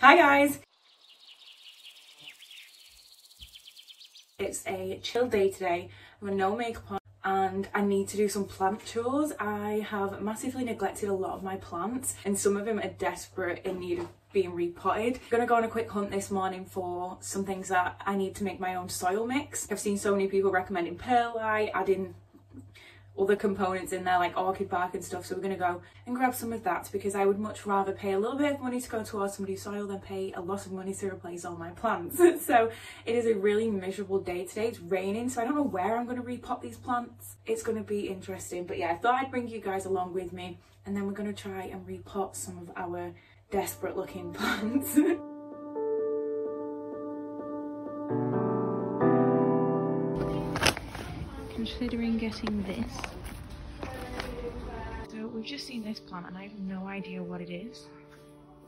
Hi guys! It's a chill day today. I'm with no makeup on and I need to do some plant tours. I have massively neglected a lot of my plants and some of them are desperate in need of being repotted. I'm gonna go on a quick hunt this morning for some things that I need to make my own soil mix. I've seen so many people recommending perlite, adding other components in there like orchid bark and stuff, so we're going to go and grab some of that because I would much rather pay a little bit of money to go towards somebody's soil than pay a lot of money to replace all my plants. So it is a really miserable day today. It's raining, so I don't know where I'm going to repot these plants. It's going to be interesting, but yeah, I thought I'd bring you guys along with me and then we're going to try and repot some of our desperate looking plants. Considering getting this. So we've just seen this plant and I have no idea what it is.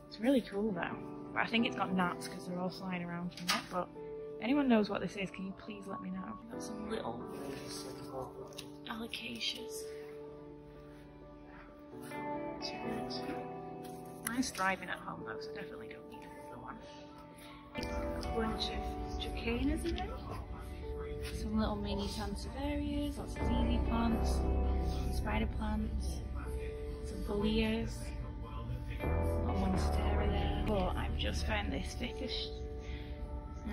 It's really cool though. But I think it's got gnats because they're all flying around from it. But if anyone knows what this is, can you please let me know? Got some little alocasias. It's really cute. Mine's thriving at home though, so definitely don't need another one. A bunch of trichanas in there. Some little mini sansevierias, lots of ZZ plants, some spider plants, some bullias, a little monstera there. But I've just found this ficus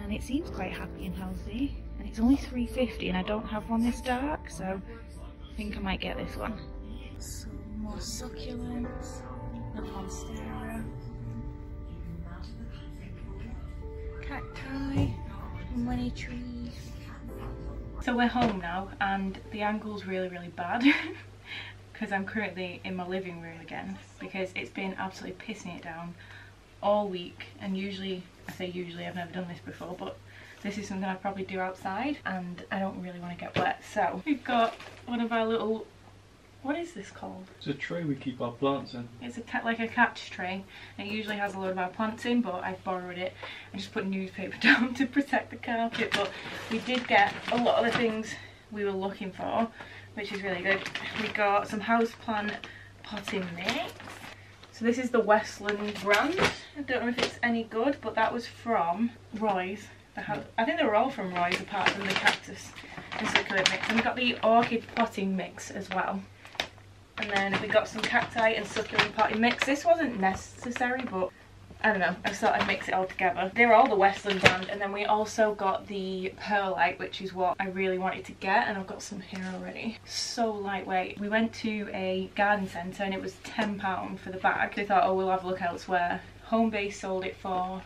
and it seems quite happy and healthy. And it's only $3.50 and I don't have one this dark, so I think I might get this one. Some more succulents, another monstera, cacti, money trees. So we're home now and the angle's really bad because I'm currently in my living room again because it's been absolutely pissing it down all week, and usually, I say usually, I've never done this before, but this is something I probably do outside and I don't really want to get wet. So we've got one of our little, what is this called? It's a tray we keep our plants in. It's like a catch tray. It usually has a load of our plants in, but I've borrowed it and just put newspaper down to protect the carpet. But we did get a lot of the things we were looking for, which is really good. We got some houseplant potting mix. So this is the Westland brand. I don't know if it's any good, but that was from Roy's. I think they were all from Roy's apart from the cactus and succulent mix. And we got the orchid potting mix as well. And then we got some cacti and succulent potting mix. This wasn't necessary, but I don't know, I just thought I'd mix it all together. They were all the Westland brand, and then we also got the perlite, which is what I really wanted to get, and I've got some here already. So lightweight. We went to a garden centre and it was £10 for the bag. They thought, oh, we'll have a look elsewhere. Home Base sold it for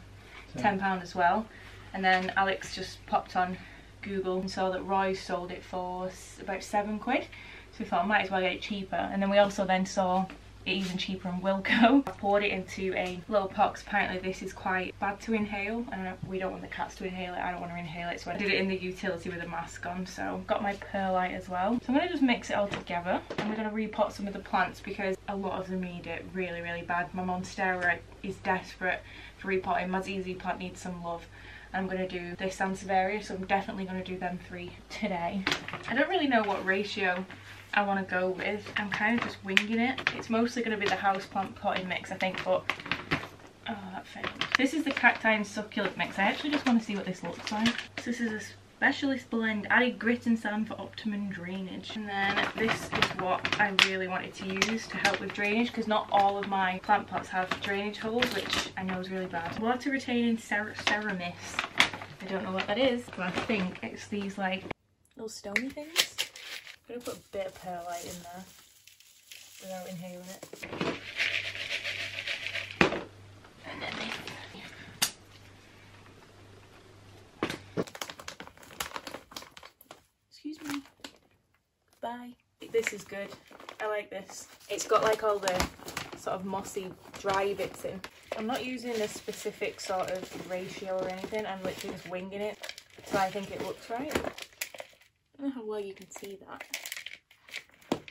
£10 as well. And then Alex just popped on Google and saw that Roy's sold it for about £7. So we thought I might as well get it cheaper, and then we also then saw it even cheaper in Wilko. I poured it into a little pot because apparently this is quite bad to inhale, and we don't want the cats to inhale it, I don't want to inhale it, so I did it in the utility with a mask on. So got my perlite as well. So I'm going to just mix it all together and we're going to repot some of the plants because a lot of them need it really bad. My monstera is desperate for repotting, my ZZ plant needs some love. I'm going to do this sansevieria, so I'm definitely going to do them 3 today. I don't really know what ratio I want to go with. I'm kind of just winging it. It's mostly going to be the houseplant potting mix, I think, but oh, that failed. This is the cacti and succulent mix. I actually just want to see what this looks like. So this is a specialist blend, added grit and sand for optimum drainage. And then this is what I really wanted to use to help with drainage, because not all of my plant pots have drainage holes, which I know is really bad. Water retaining ceramis. I don't know what that is, but I think it's these like little stony things. I'm gonna put a bit of perlite in there without inhaling it. And then excuse me. Bye. This is good. I like this. It's got like all the sort of mossy dry bits in. I'm not using a specific sort of ratio or anything. I'm literally just winging it. So I think it looks right. I don't know how well you can see that,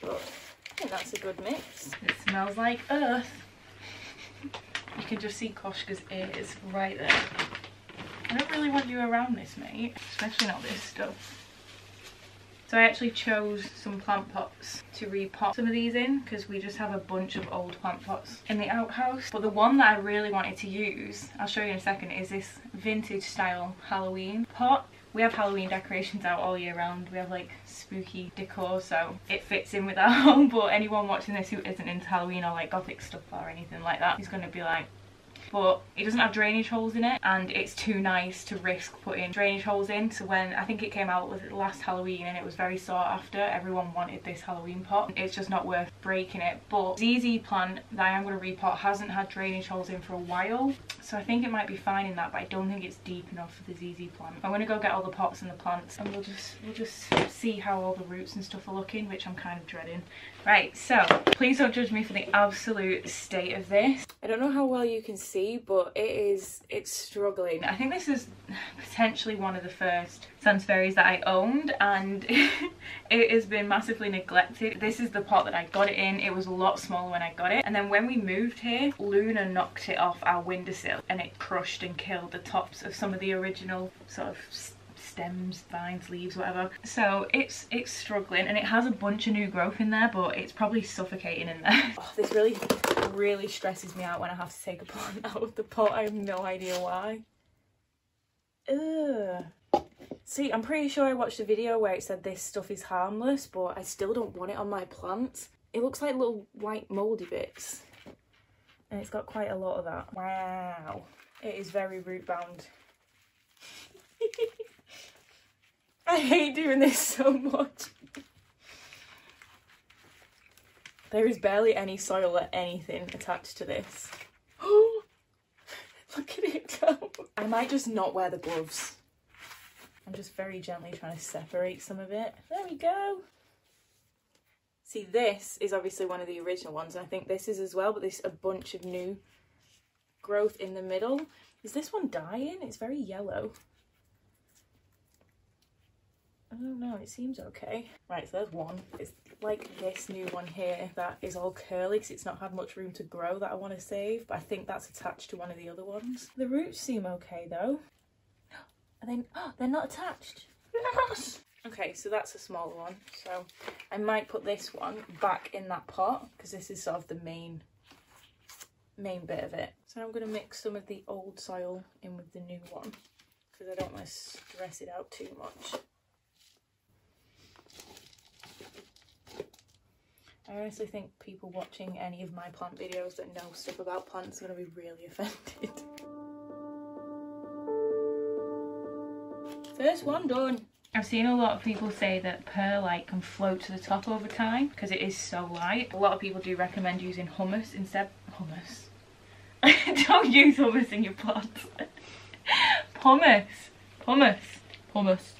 but I think that's a good mix. It smells like earth. You can just see Koshka's ears right there. I don't really want you around this, mate, especially not this stuff. So I actually chose some plant pots to repot some of these in because we just have a bunch of old plant pots in the outhouse. But the one that I really wanted to use, I'll show you in a second, is this vintage style Halloween pot. We have Halloween decorations out all year round. We have like spooky decor, so it fits in with our home. But anyone watching this who isn't into Halloween or like gothic stuff or anything like that is going to be like, but it doesn't have drainage holes in it and it's too nice to risk putting drainage holes in. So when I think it came out was last Halloween and it was very sought after, everyone wanted this Halloween pot. It's just not worth breaking it. But ZZ plant that I am going to repot hasn't had drainage holes in for a while, so I think it might be fine in that, but I don't think it's deep enough for the ZZ plant. I'm going to go get all the pots and the plants and we'll just see how all the roots and stuff are looking, which I'm kind of dreading. Right, so please don't judge me for the absolute state of this. I don't know how well you can see, but it's struggling. I think this is potentially one of the first Sansevieries that I owned, and it has been massively neglected. This is the pot that I got it in. It was a lot smaller when I got it, and then when we moved here, Luna knocked it off our windowsill and it crushed and killed the tops of some of the original sort of stems, vines, leaves, whatever. So it's struggling, and it has a bunch of new growth in there, but it's probably suffocating in there. Oh, this really stresses me out when I have to take a plant out of the pot. I have no idea why. Ugh. See, I'm pretty sure I watched a video where it said this stuff is harmless, but I still don't want it on my plants. It looks like little white mouldy bits, and it's got quite a lot of that. Wow, it is very root bound. I hate doing this so much. There is barely any soil or anything attached to this. Oh, look at it go. I might just not wear the gloves. I'm just very gently trying to separate some of it. There we go. See, this is obviously one of the original ones, and I think this is as well, but there's a bunch of new growth in the middle. Is this one dying? It's very yellow. I don't know, it seems okay. Right, so there's one. It's like this new one here that is all curly because it's not had much room to grow that I want to save, but I think that's attached to one of the other ones. The roots seem okay though. And then, oh, they're not attached. Yes! Okay, so that's a smaller one. So I might put this one back in that pot because this is sort of the main bit of it. So I'm going to mix some of the old soil in with the new one because I don't want to stress it out too much. I honestly think people watching any of my plant videos that know stuff about plants are going to be really offended. First one done. I've seen a lot of people say that perlite can float to the top over time because it is so light. A lot of people do recommend using humus instead. Humus. Don't use humus in your plants. Pumice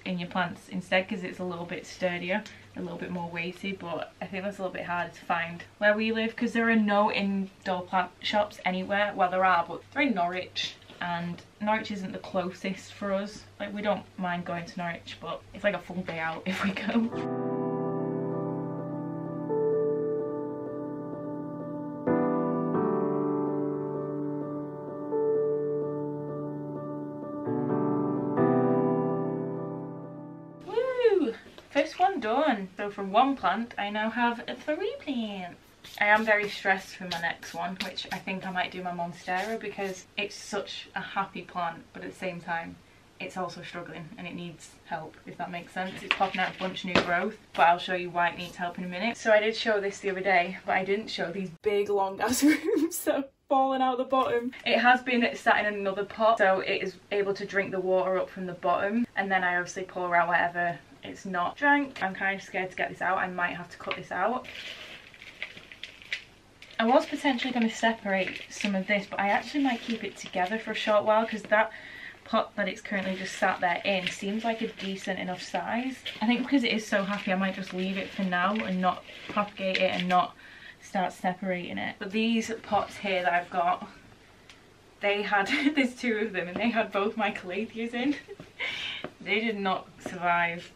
in your plants instead because it's a little bit sturdier, a little bit more weighty, but I think that's a little bit harder to find where we live because there are no indoor plant shops anywhere. Well, there are, but they're in Norwich, and Norwich isn't the closest for us. Like, we don't mind going to Norwich, but it's like a full day out if we go. First one done. So from one plant I now have 3 plants. I am very stressed for my next one, which I think I might do my Monstera because it's such a happy plant, but at the same time it's also struggling and it needs help, if that makes sense. It's popping out a bunch of new growth, but I'll show you why it needs help in a minute. So I did show this the other day, but I didn't show these big long ass roots that have fallen out the bottom. It has been sat in another pot, so it is able to drink the water up from the bottom, and then I obviously pour out whatever it's not drank. I'm kind of scared to get this out. I might have to cut this out. I was potentially going to separate some of this, but I actually might keep it together for a short while because that pot that it's currently just sat there in seems like a decent enough size. I think because it is so happy I might just leave it for now and not propagate it and not start separating it. But these pots here that I've got, they had, there's 2 of them, and they had both my calatheas in. They did not survive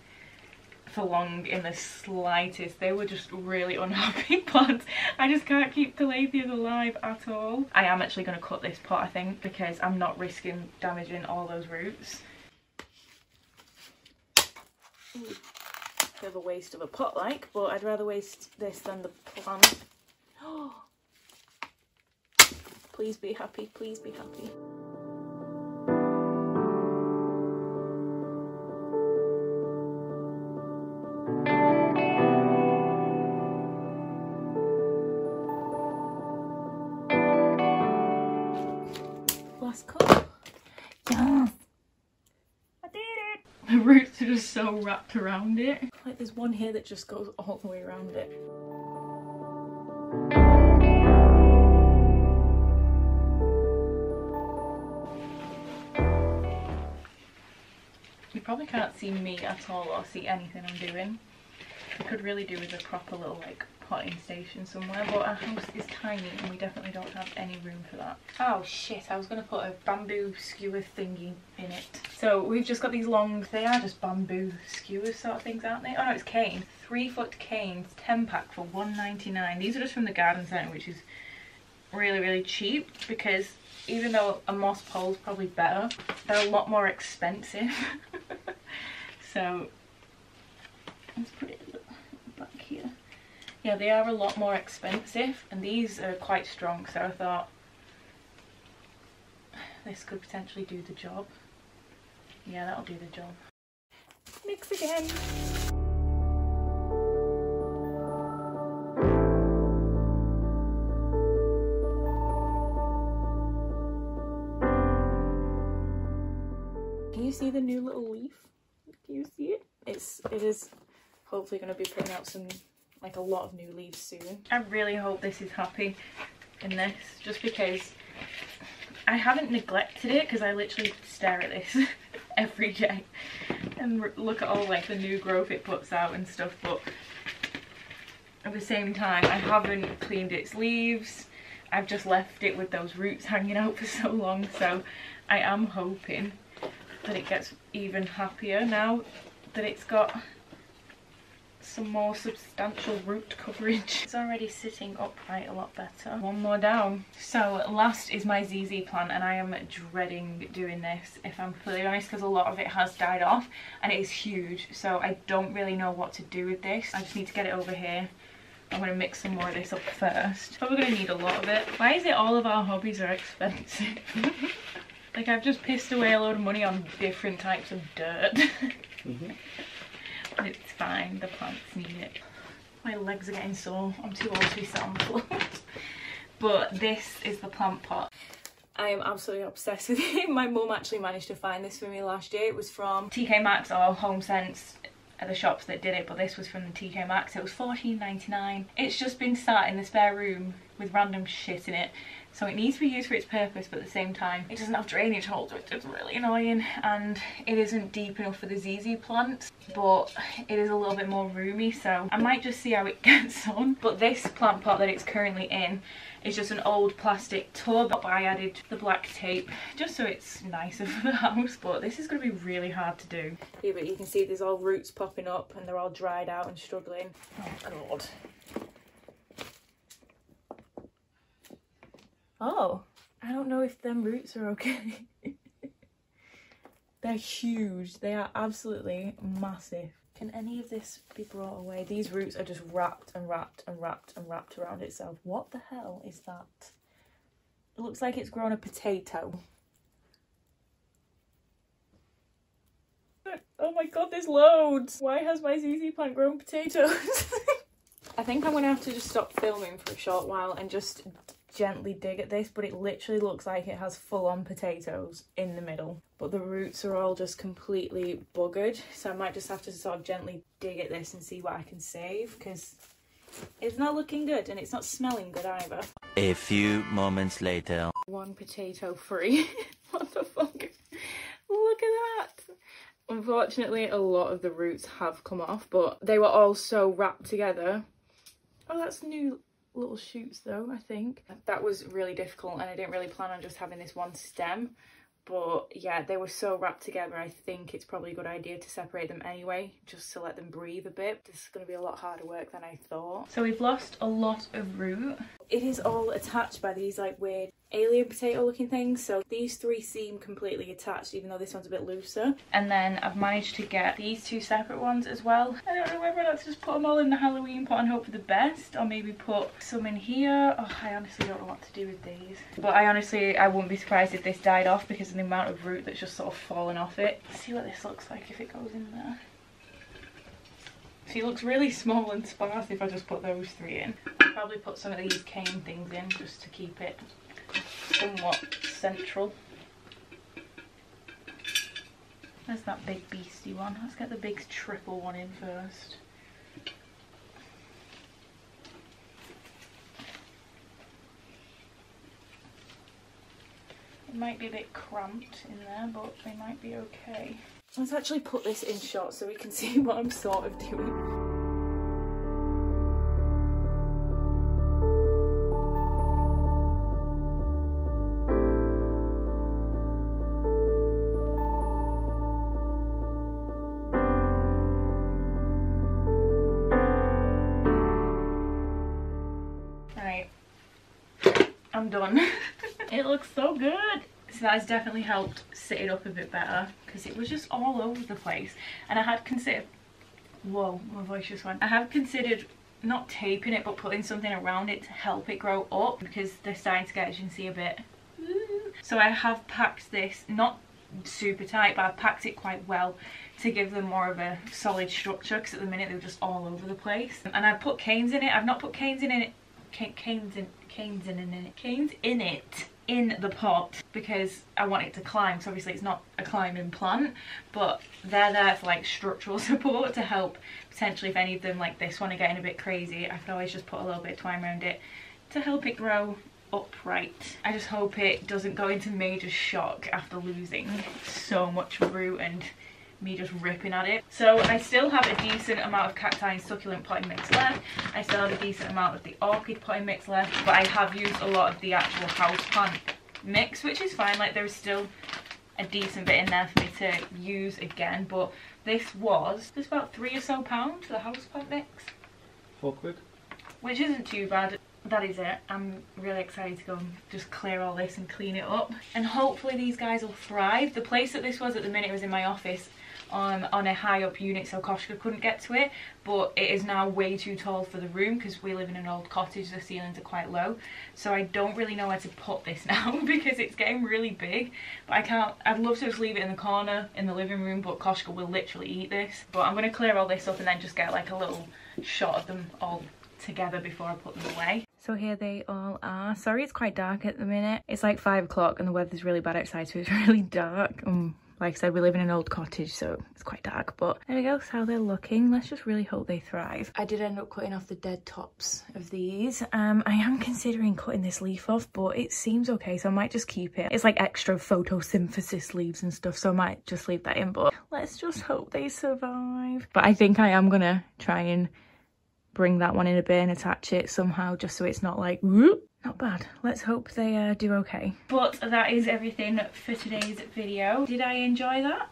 for long in the slightest. They were just really unhappy plants. I just can't keep calatheas alive at all. I am actually going to cut this pot, I think, because I'm not risking damaging all those roots. bit of a waste of a pot like, but I'd rather waste this than the plant. Please be happy, please be happy. Last cup. Yes! I did it! The roots are just so wrapped around it. Like there's one here that just goes all the way around it. You probably can't see me at all or see anything I'm doing. I could really do with a proper little like potting station somewhere, but our house is tiny and we definitely don't have any room for that. Oh shit, I was going to put a bamboo skewer thingy in it. So we've just got these long, they are just bamboo skewers sort of things, aren't they? Oh no, it's cane. 3-foot canes, 10 pack for $1.99. These are just from the garden centre, which is really cheap, because even though a moss pole is probably better, they're a lot more expensive. So let's put it back here. Yeah, they are a lot more expensive, and these are quite strong, so I thought this could potentially do the job. Yeah, that'll do the job. Mix again. Can you see the new little leaf? Can you see it? It is hopefully going to be putting out some, like, a lot of new leaves soon. I really hope this is happy in this, just because I haven't neglected it, because I literally stare at this every day and look at all like the new growth it puts out and stuff, but at the same time I haven't cleaned its leaves. I've just left it with those roots hanging out for so long, so I am hoping that it gets even happier now that it's got some more substantial root coverage. It's already sitting upright a lot better. One more down. So last is my ZZ plant, and I am dreading doing this, if I'm completely honest, because a lot of it has died off and it is huge, so I don't really know what to do with this. I just need to get it over here. I'm going to mix some more of this up first. Probably going to need a lot of it. Why is it all of our hobbies are expensive? Like, I've just pissed away a load of money on different types of dirt. But it's fine, the plants need it. My legs are getting sore. I'm too old to be sat on the floor. But this is the plant pot. I am absolutely obsessed with it. My mum actually managed to find this for me last year. It was from TK Maxx or Home Sense, at the shops that did it, but this was from the TK Maxx. It was $14.99. It's just been sat in the spare room with random shit in it, so it needs to be used for its purpose, but at the same time it doesn't have drainage holes, which is really annoying, and it isn't deep enough for the ZZ plants, but it is a little bit more roomy, so I might just see how it gets on. But this plant pot that it's currently in is just an old plastic tub. I added the black tape just so it's nicer for the house, but this is going to be really hard to do. Yeah, but you can see there's all roots popping up and they're all dried out and struggling. Oh god. Oh, I don't know if them roots are okay. They're huge. They are absolutely massive. Can any of this be brought away? These roots are just wrapped and wrapped and wrapped and wrapped around itself. What the hell is that? It looks like it's grown a potato. Oh my god, there's loads! Why has my ZZ plant grown potatoes? I think I'm gonna have to just stop filming for a short while and just gently dig at this, but it literally looks like it has full-on potatoes in the middle, but the roots are all just completely buggered, so I might just have to sort of gently dig at this and see what I can save, because it's not looking good and it's not smelling good either. A few moments later. One potato free. What the fuck? Look at that. Unfortunately, a lot of the roots have come off, but they were all so wrapped together. Oh, that's new little shoots though, I think. That was really difficult, and I didn't really plan on just having this one stem, but yeah, they were so wrapped together. I think it's probably a good idea to separate them anyway, just to let them breathe a bit. This is going to be a lot harder work than I thought. So we've lost a lot of root. it is all attached by these like weird alien potato looking things, so these three seem completely attached even though this one's a bit looser. And then I've managed to get these two separate ones as well. I don't know whether or not to just put them all in the Halloween pot and hope for the best, or maybe put some in here. Oh, I honestly don't know what to do with these, but I wouldn't be surprised if this died off because of the amount of root that's just sort of fallen off it. Let's see what this looks like if it goes in there. See, it looks really small and sparse if I just put those three in. I'll probably put some of these cane things in just to keep it somewhat central. There's that big beastie one. Let's get the big triple one in first. It might be a bit cramped in there, but they might be okay. Let's actually put this in shot so we can see what I'm sort of doing. I'm done. It looks so good. So that has definitely helped sit it up a bit better because it was just all over the place. And I had considered, whoa, my voice just went. I have considered not taping it but putting something around it to help it grow up because they're starting to get, as you can see, a bit. So I have packed this, not super tight, but I've packed it quite well to give them more of a solid structure because at the minute they were just all over the place. And I put canes in it. I've not put canes in it. Canes in it in the pot because I want it to climb, so obviously it's not a climbing plant, but they're there for like structural support to help potentially if any of them like this one are getting a bit crazy. I could always just put a little bit of twine around it to help it grow upright. I just hope it doesn't go into major shock after losing so much root and me just ripping at it. So I still have a decent amount of cacti and succulent potting mix left. I still have a decent amount of the orchid potting mix left, but I have used a lot of the actual houseplant mix, which is fine. Like there's still a decent bit in there for me to use again, but there's about £3 or so for the houseplant mix. £4, which isn't too bad. That is it. I'm really excited to go and just clear all this and clean it up, and hopefully these guys will thrive. The place that this was at the minute was in my office on a high up unit, so Koshka couldn't get to it, but it is now way too tall for the room because we live in an old cottage. The ceilings are quite low, so I don't really know where to put this now because it's getting really big. But I can't, I'd love to just leave it in the corner in the living room, but Koshka will literally eat this. But I'm going to clear all this up and then just get like a little shot of them all together before I put them away. So here they all are. Sorry it's quite dark at the minute. It's like 5 o'clock and the weather's really bad outside, so it's really dark. Like I said, we live in an old cottage, so it's quite dark, but there we go. That's how they're looking. Let's just really hope they thrive. I did end up cutting off the dead tops of these. I am considering cutting this leaf off, but it seems okay, so I might just keep it. It's like extra photosynthesis leaves and stuff, so I might just leave that in, but let's just hope they survive. But I think I am gonna try and bring that one in a bin, attach it somehow, just so it's not like, whoop. Not bad. Let's hope they do okay. But that is everything for today's video. Did I enjoy that?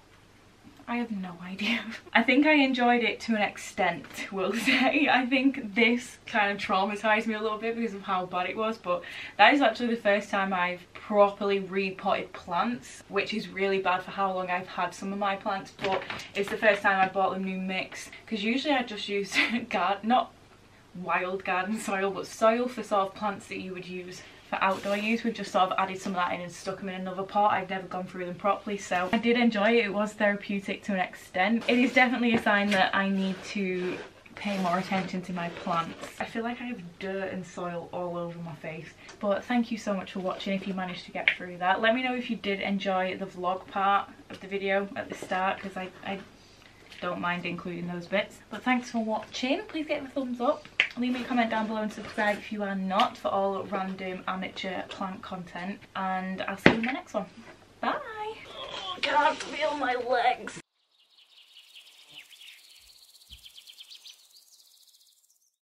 I have no idea. I think I enjoyed it to an extent, we'll say. I think this kind of traumatized me a little bit because of how bad it was, but that is actually the first time I've properly repotted plants, which is really bad for how long I've had some of my plants, but it's the first time I bought them new mix, because usually I just use not wild garden soil, but soil for sort of plants that you would use for outdoor use. We've just sort of added some of that in and stuck them in another pot. I've never gone through them properly, so I did enjoy it. It was therapeutic to an extent. It is definitely a sign that I need to pay more attention to my plants. I feel like I have dirt and soil all over my face. But thank you so much for watching if you managed to get through that. Let me know if you did enjoy the vlog part of the video at the start, because I don't mind including those bits. But thanks for watching. Please give it a thumbs up. Leave me a comment down below and subscribe if you are not, for all random amateur plant content. And I'll see you in the next one. Bye! Oh, I can't feel my legs.